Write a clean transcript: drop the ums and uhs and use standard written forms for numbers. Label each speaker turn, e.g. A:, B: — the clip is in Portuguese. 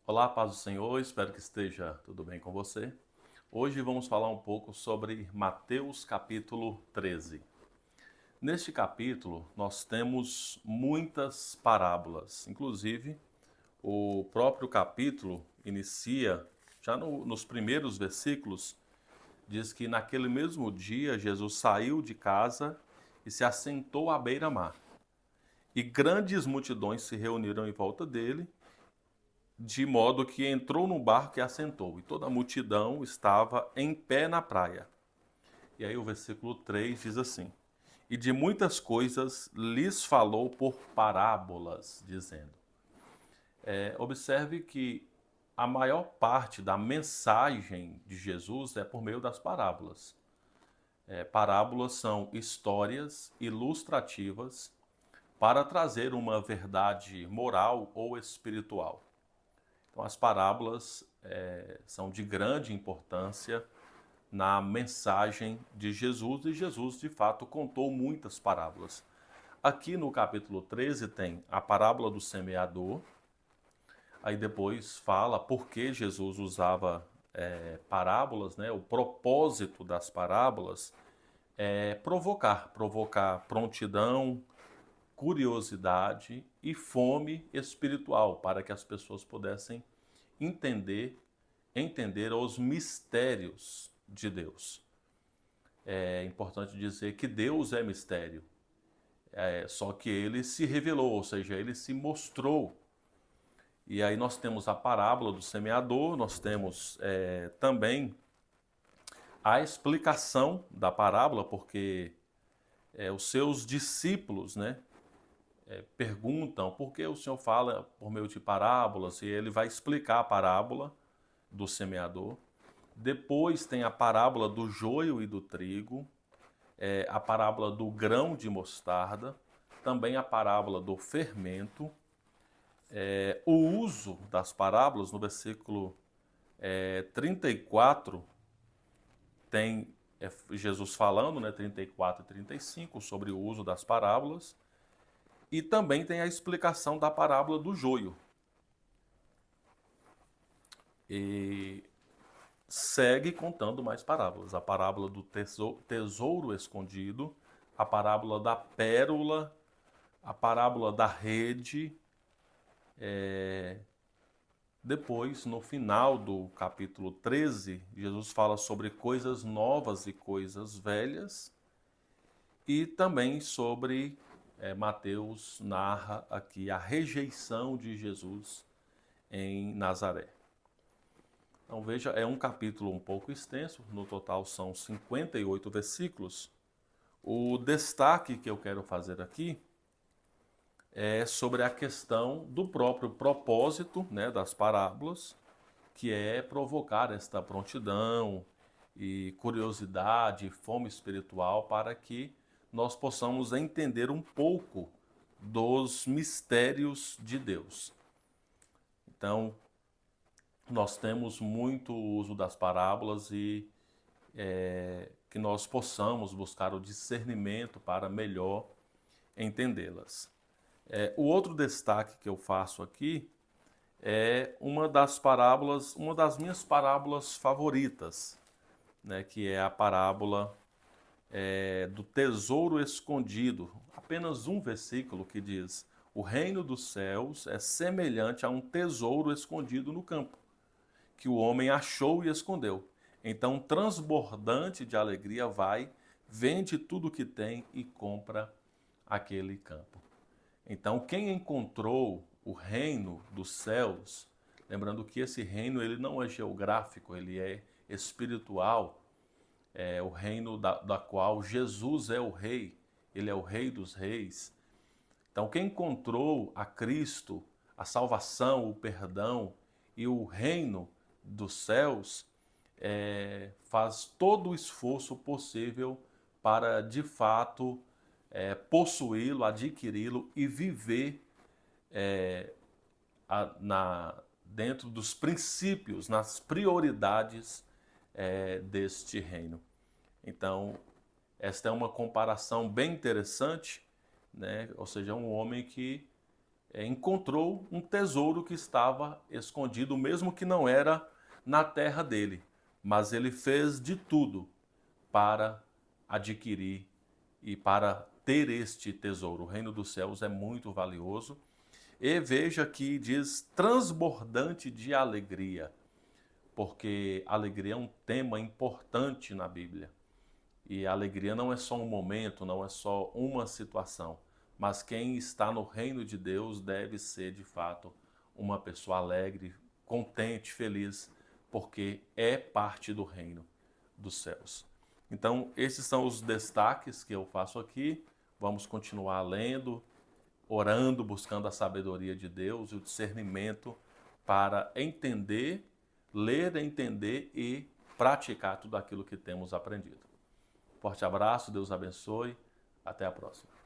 A: Olá, paz do Senhor, espero que esteja tudo bem com você. Hoje vamos falar um pouco sobre Mateus capítulo 13. Neste capítulo, nós temos muitas parábolas, inclusive o próprio capítulo inicia, já nos primeiros versículos, diz que naquele mesmo dia Jesus saiu de casa e se assentou à beira-mar. E grandes multidões se reuniram em volta dele, de modo que entrou no barco e assentou, e toda a multidão estava em pé na praia. E aí o versículo 3 diz assim: E de muitas coisas lhes falou por parábolas, dizendo. Observe que a maior parte da mensagem de Jesus é por meio das parábolas. Parábolas são histórias ilustrativas para trazer uma verdade moral ou espiritual. Então, as parábolas são de grande importância na mensagem de Jesus, e Jesus, de fato, contou muitas parábolas. Aqui no capítulo 13 tem a parábola do semeador, aí depois fala por que Jesus usava parábolas, né? O propósito das parábolas é provocar prontidão, curiosidade e fome espiritual, para que as pessoas pudessem entender os mistérios de Deus. É importante dizer que Deus é mistério, só que ele se revelou, ou seja, ele se mostrou. E aí nós temos a parábola do semeador, nós temos também a explicação da parábola, porque os seus discípulos, né, perguntam por que o Senhor fala por meio de parábolas, e ele vai explicar a parábola do semeador. Depois tem a parábola do joio e do trigo, a parábola do grão de mostarda, também a parábola do fermento. O uso das parábolas, no versículo 34, tem Jesus falando, né, 34 e 35, sobre o uso das parábolas. E também tem a explicação da parábola do joio. E segue contando mais parábolas. A parábola do tesouro escondido, a parábola da pérola, a parábola da rede. Depois, no final do capítulo 13, Jesus fala sobre coisas novas e coisas velhas. E também sobre, Mateus narra aqui a rejeição de Jesus em Nazaré. Então veja, é um capítulo um pouco extenso, no total são 58 versículos. O destaque que eu quero fazer aqui é sobre a questão do próprio propósito, né, das parábolas, que é provocar esta prontidão e curiosidade, fome espiritual, para que nós possamos entender um pouco dos mistérios de Deus. Então, nós temos muito uso das parábolas e que nós possamos buscar o discernimento para melhor entendê-las. O outro destaque que eu faço aqui é uma das parábolas, uma das minhas parábolas favoritas, né, que é a parábola do tesouro escondido. Apenas um versículo que diz: o reino dos céus é semelhante a um tesouro escondido no campo, que o homem achou e escondeu. Então, transbordante de alegria, vai, vende tudo o que tem e compra aquele campo. Então, quem encontrou o reino dos céus, lembrando que esse reino ele não é geográfico, ele é espiritual, é o reino da qual Jesus é o rei, ele é o rei dos reis. Então, quem encontrou a Cristo, a salvação, o perdão e o reino dos céus, faz todo o esforço possível para, de fato, possuí-lo, adquiri-lo e viver dentro dos princípios, nas prioridades deste reino. Então, esta é uma comparação bem interessante, né? Ou seja, um homem que encontrou um tesouro que estava escondido, mesmo que não era na terra dele, mas ele fez de tudo para adquirir e para ter este tesouro. O reino dos céus é muito valioso. E veja que diz transbordante de alegria, porque alegria é um tema importante na Bíblia. E a alegria não é só um momento, não é só uma situação, mas quem está no reino de Deus deve ser de fato uma pessoa alegre, contente, feliz, porque é parte do reino dos céus. Então, esses são os destaques que eu faço aqui. Vamos continuar lendo, orando, buscando a sabedoria de Deus e o discernimento para entender, ler, entender e praticar tudo aquilo que temos aprendido. Forte abraço, Deus abençoe, até a próxima.